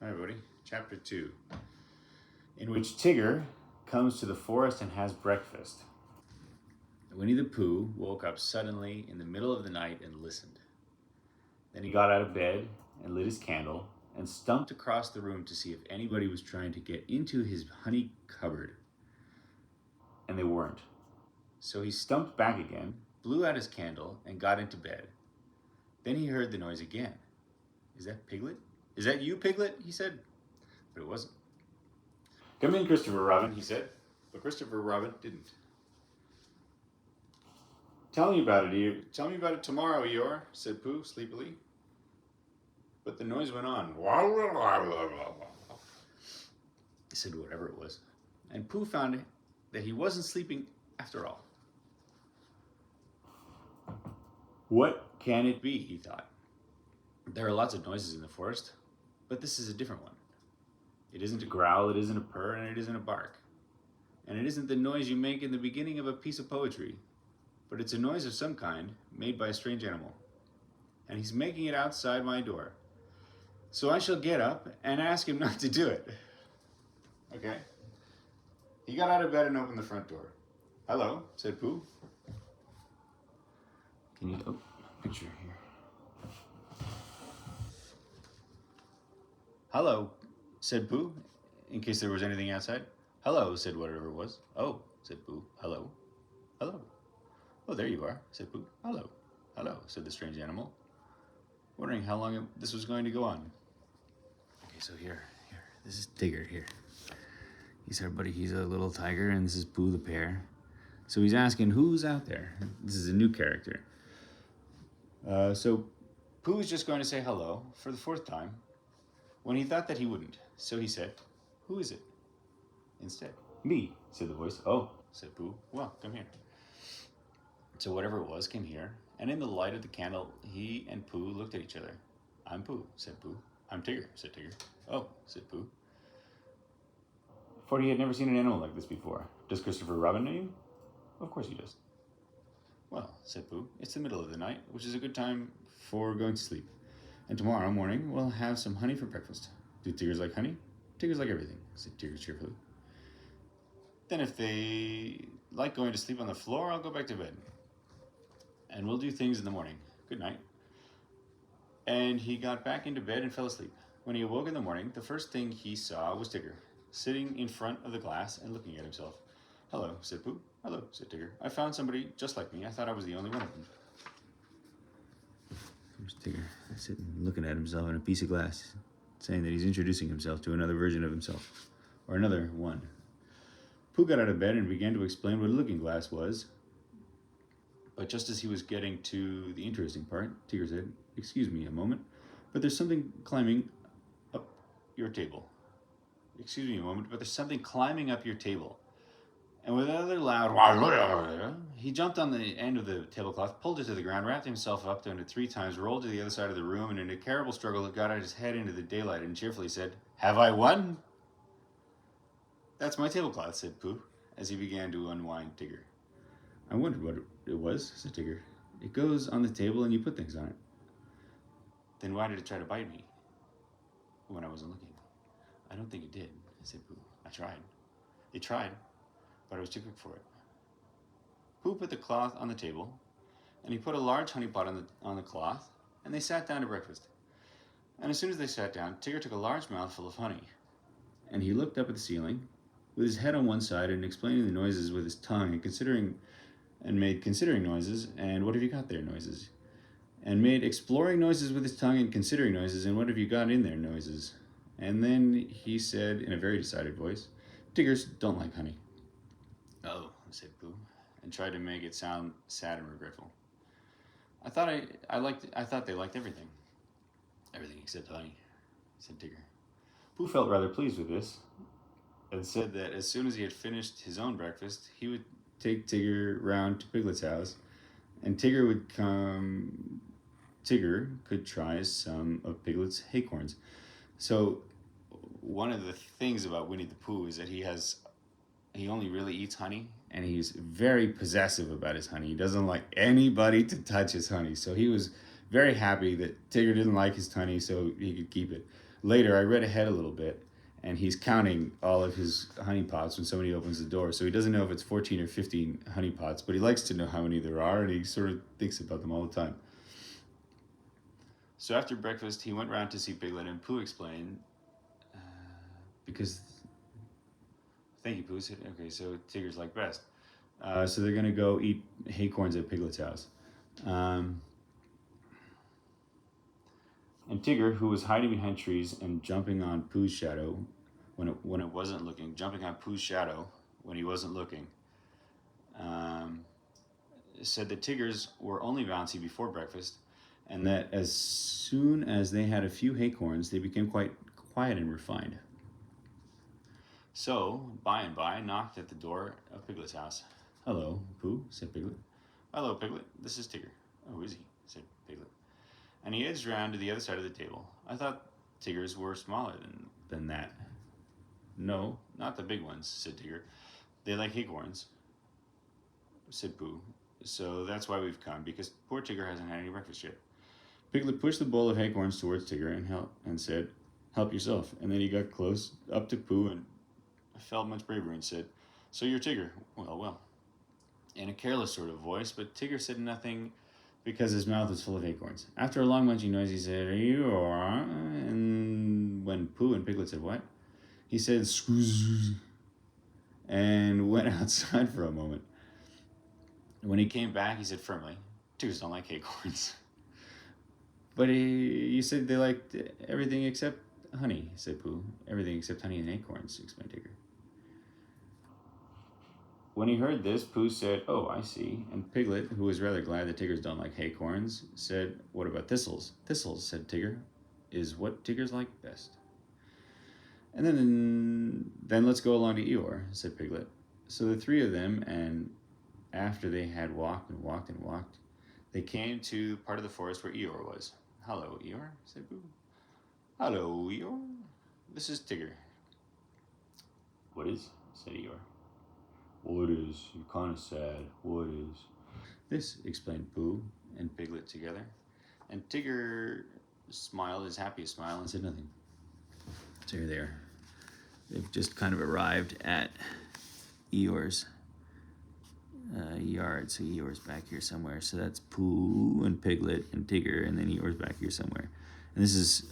Hi everybody, chapter 2, in which Tigger comes to the forest and has breakfast. Winnie the Pooh woke up suddenly in the middle of the night and listened. Then he got out of bed and lit his candle and stumped across the room to see if anybody was trying to get into his honey cupboard. And they weren't. So he stumped back again, blew out his candle, and got into bed. Then he heard the noise again. Is that Piglet? Is that you, Piglet? He said. But it wasn't. Come in, Christopher Robin, he said. But Christopher Robin didn't. Tell me about it tomorrow, Eeyore, said Pooh sleepily. But the noise went on. He said whatever it was. And Pooh found that he wasn't sleeping after all. What can it be, he thought. There are lots of noises in the forest, but this is a different one. It isn't a growl, it isn't a purr, and it isn't a bark. And it isn't the noise you make in the beginning of a piece of poetry, but it's a noise of some kind made by a strange animal. And he's making it outside my door. So I shall get up and ask him not to do it. Okay. He got out of bed and opened the front door. Hello, said Pooh. Can you, picture here. Hello, said Pooh, in case there was anything outside. Hello, said whatever it was. Oh, said Pooh. Hello. Hello. Oh, there you are, said Pooh. Hello. Hello, said the strange animal, wondering how long this was going to go on. Okay, so here, this is Tigger here. He's our buddy, he's a little tiger, and this is Pooh the bear. So he's asking, who's out there? This is a new character. So Pooh's just going to say hello for the fourth time, when he thought that he wouldn't. So he said, who is it? Instead. Me, said the voice. Oh, said Pooh. Well, come here. So whatever it was came here, and in the light of the candle, he and Pooh looked at each other. I'm Pooh, said Pooh. I'm Tigger, said Tigger. Oh, said Pooh. For he had never seen an animal like this before. Does Christopher Robin know you? Of course he does. Well, said Pooh, it's the middle of the night, which is a good time for going to sleep. And tomorrow morning, we'll have some honey for breakfast. Do Tiggers like honey? Tiggers like everything, said Tigger cheerfully. Then if they like going to sleep on the floor, I'll go back to bed. And we'll do things in the morning. Good night. And he got back into bed and fell asleep. When he awoke in the morning, the first thing he saw was Tigger, sitting in front of the glass and looking at himself. Hello, said Pooh. Hello, said Tigger. I found somebody just like me. I thought I was the only one of them. There's Tigger, sitting looking at himself in a piece of glass, saying that he's introducing himself to another version of himself, or another one. Pooh got out of bed and began to explain what a looking glass was. But just as he was getting to the interesting part, Tigger said, excuse me a moment, but there's something climbing up your table. Excuse me a moment, but there's something climbing up your table. And with another loud, he jumped on the end of the tablecloth, pulled it to the ground, wrapped himself up, done it 3 times, rolled to the other side of the room, and in a terrible struggle, got out his head into the daylight and cheerfully said, have I won? That's my tablecloth, said Pooh, as he began to unwind Tigger. I wondered what it was, said Tigger. It goes on the table and you put things on it. Then why did it try to bite me when I wasn't looking? I don't think it did, said Pooh. I tried. It tried, but I was too quick for it. Pooh put the cloth on the table, and he put a large honey pot on the cloth, and they sat down to breakfast. And as soon as they sat down, Tigger took a large mouthful of honey, and he looked up at the ceiling, with his head on one side and explaining the noises with his tongue and made considering noises and what have you got there noises, and made exploring noises with his tongue and considering noises and what have you got in there noises. And then he said in a very decided voice, Tiggers don't like honey. Oh, said Pooh, and tried to make it sound sad and regretful. I thought they liked everything. Everything except honey, said Tigger. Pooh felt rather pleased with this, and said that as soon as he had finished his own breakfast, he would take Tigger round to Piglet's house, and Tigger could try some of Piglet's acorns. So one of the things about Winnie the Pooh is that he only really eats honey, and he's very possessive about his honey. He doesn't like anybody to touch his honey. So he was very happy that Tigger didn't like his honey, so he could keep it. Later, I read ahead a little bit, and he's counting all of his honey pots when somebody opens the door. So he doesn't know if it's 14 or 15 honey pots, but he likes to know how many there are, and he sort of thinks about them all the time. So after breakfast, he went round to see Piglet, and Pooh explained, because, thank you, Pooh. Okay, so Tigger's like best. So they're going to go eat acorns at Piglet's house. Um, and Tigger, who was hiding behind trees and jumping on Pooh's shadow when it wasn't looking, jumping on Pooh's shadow when he wasn't looking, um, said that Tiggers were only bouncy before breakfast, and that as soon as they had a few acorns, they became quite quiet and refined. So, by and by, knocked at the door of Piglet's house. "Hello, Pooh," said Piglet. "Hello, Piglet. This is Tigger." "Oh, is he?" said Piglet. And he edged round to the other side of the table. "I thought Tiggers were smaller than that." "No, not the big ones," said Tigger. "They like acorns," said Pooh. "So that's why we've come, because poor Tigger hasn't had any breakfast yet." Piglet pushed the bowl of acorns towards Tigger and said, "Help yourself." And then he got close up to Pooh and felt much braver and said, "So you're Tigger? Well, well," in a careless sort of voice, but Tigger said nothing because his mouth was full of acorns. After a long munching noise, he said, "Are you alright?" And when Pooh and Piglet said, "What?" he said, "Squeeze," and went outside for a moment. When he came back, he said firmly, "Tiggers don't like acorns." "But you said they liked everything except honey," said Pooh. "Everything except honey and acorns," explained Tigger. When he heard this, Pooh said, "Oh, I see." And Piglet, who was rather glad that Tiggers don't like acorns, said, "What about thistles?" "Thistles," said Tigger, "is what Tiggers like best." And then let's go along to Eeyore, said Piglet. So the three of them, and after they had walked and walked and walked, they came to part of the forest where Eeyore was. "Hello, Eeyore," said Pooh. "Hello, Eeyore. This is Tigger." "What is?" said Eeyore. "What is? You're kind of sad. What is?" "This," explained Pooh and Piglet together. And Tigger smiled his happiest smile and said nothing. So here they are. They've just kind of arrived at Eeyore's yard. So Eeyore's back here somewhere. So that's Pooh and Piglet and Tigger, and then Eeyore's back here somewhere. And this is,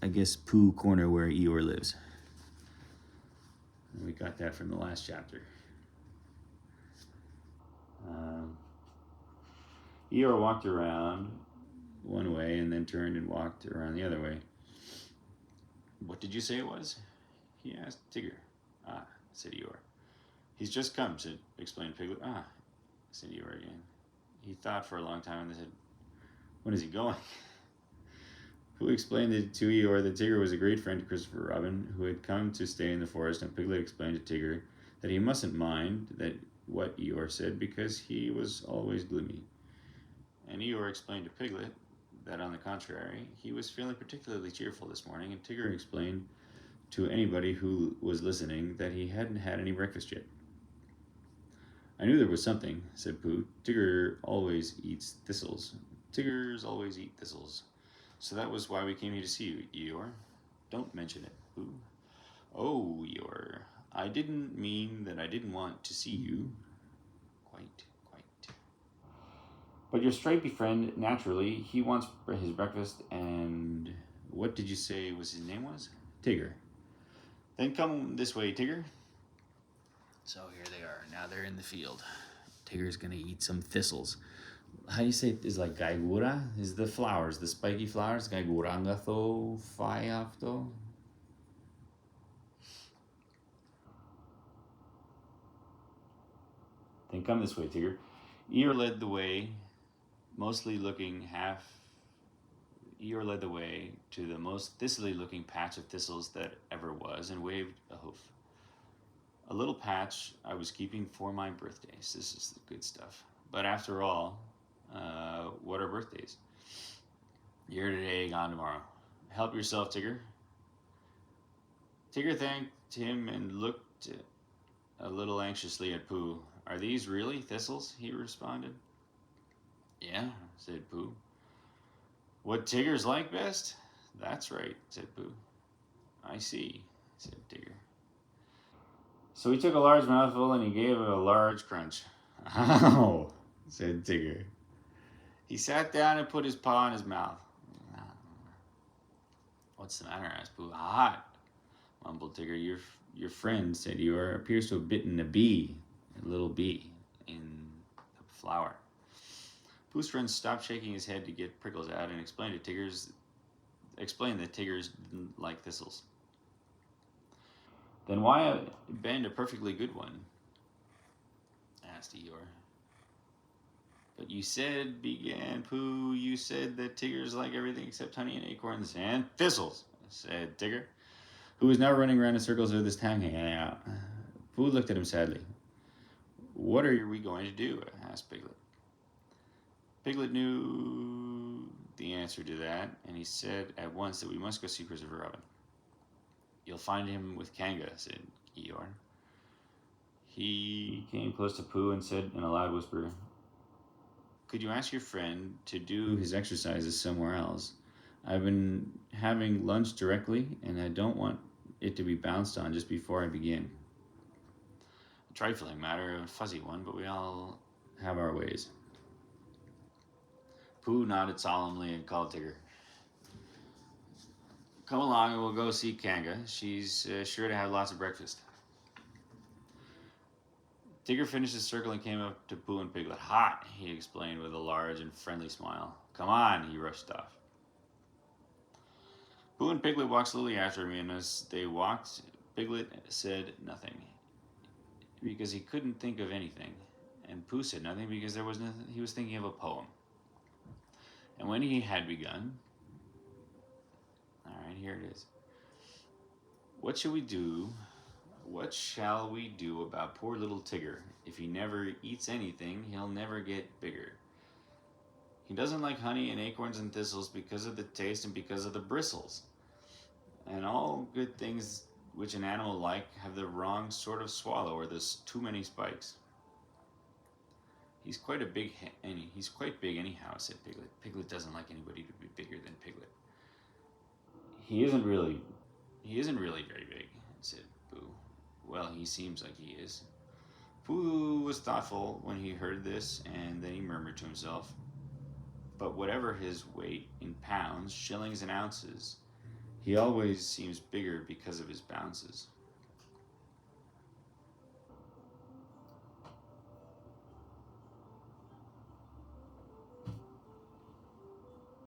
I guess, Pooh Corner where Eeyore lives. And we got that from the last chapter. Eeyore walked around one way and then turned and walked around the other way. "What did you say it was?" he asked Tigger. "Ah," said Eeyore. "He's just come," explained Piglet. "Ah," said Eeyore again. He thought for a long time and then said, "When is he going?" Who explained to Eeyore that Tigger was a great friend to Christopher Robin, who had come to stay in the forest, and Piglet explained to Tigger that he mustn't mind what Eeyore said because he was always gloomy. And Eeyore explained to Piglet that, on the contrary, he was feeling particularly cheerful this morning, and Tigger explained to anybody who was listening that he hadn't had any breakfast yet. "I knew there was something," said Pooh. "Tigger always eats thistles. Tiggers always eat thistles. So that was why we came here to see you, Eeyore. Don't mention it, Pooh." "Oh, Eeyore, I didn't mean that I didn't want to see you. Quite. But your stripy friend, naturally, he wants his breakfast, and what did you say his name was?" "Tigger." "Then come this way, Tigger." So here they are. Now they're in the field. Tigger's gonna eat some thistles. How do you say it is like gaigura? Is the flowers, the spiky flowers? Gaigurangatho faiafto? "Then come this way, Tigger." Eeyore led the way, mostly looking half. Eeyore led the way to the most thistly looking patch of thistles that ever was, and waved a hoof. "A little patch I was keeping for my birthdays." This is the good stuff. But after all, what are birthdays? Here today, gone tomorrow. Help yourself, Tigger. Tigger thanked him and looked a little anxiously at Pooh. "Are these really thistles?" he responded. "Yeah," said Pooh. What Tiggers like best? That's right, said Pooh. I see, said Tigger. So he took a large mouthful and he gave it a large crunch. Ow, said Tigger. He sat down and put his paw in his mouth. What's the matter? Asked Pooh. Hot, mumbled Tigger. Your friend said you appears to have bitten a little bee, in the flower. Pooh's friend stopped shaking his head to get prickles out and explained that Tiggers didn't like thistles. Then why bend a perfectly good one? Asked Eeyore. But you said, began Pooh, you said that Tiggers like everything except honey and acorns and thistles, said Tigger, who was now running around in circles with his tongue hanging out. Pooh looked at him sadly. What are we going to do? Asked Piglet. Piglet knew the answer to that, and he said at once that we must go see Christopher Robin. You'll find him with Kanga, said Eeyore. He came close to Pooh and said in a loud whisper, could you ask your friend to do his exercises somewhere else? I've been having lunch directly, and I don't want it to be bounced on just before I begin. A trifling matter, a fuzzy one, but we all have our ways. Pooh nodded solemnly and called Tigger. Come along and we'll go see Kanga. She's sure to have lots of breakfast. Tigger finished his circle and came up to Pooh and Piglet. Hot, he explained with a large and friendly smile. Come on, he rushed off. Pooh and Piglet walked slowly after him, and as they walked, Piglet said nothing, because he couldn't think of anything, and Pooh said nothing because there was nothing. He was thinking of a poem. And when he had begun, all right, here it is. What shall we do about poor little Tigger? If he never eats anything, he'll never get bigger. He doesn't like honey and acorns and thistles because of the taste and because of the bristles. And all good things which an animal like have the wrong sort of swallow, or there's too many spikes. He's quite big anyhow, said Piglet. Piglet doesn't like anybody to be bigger than Piglet. He isn't really very big, said Pooh. Well, he seems like he is. Pooh was thoughtful when he heard this, and then he murmured to himself, but whatever his weight in pounds, shillings, and ounces, he always seems bigger because of his bounces.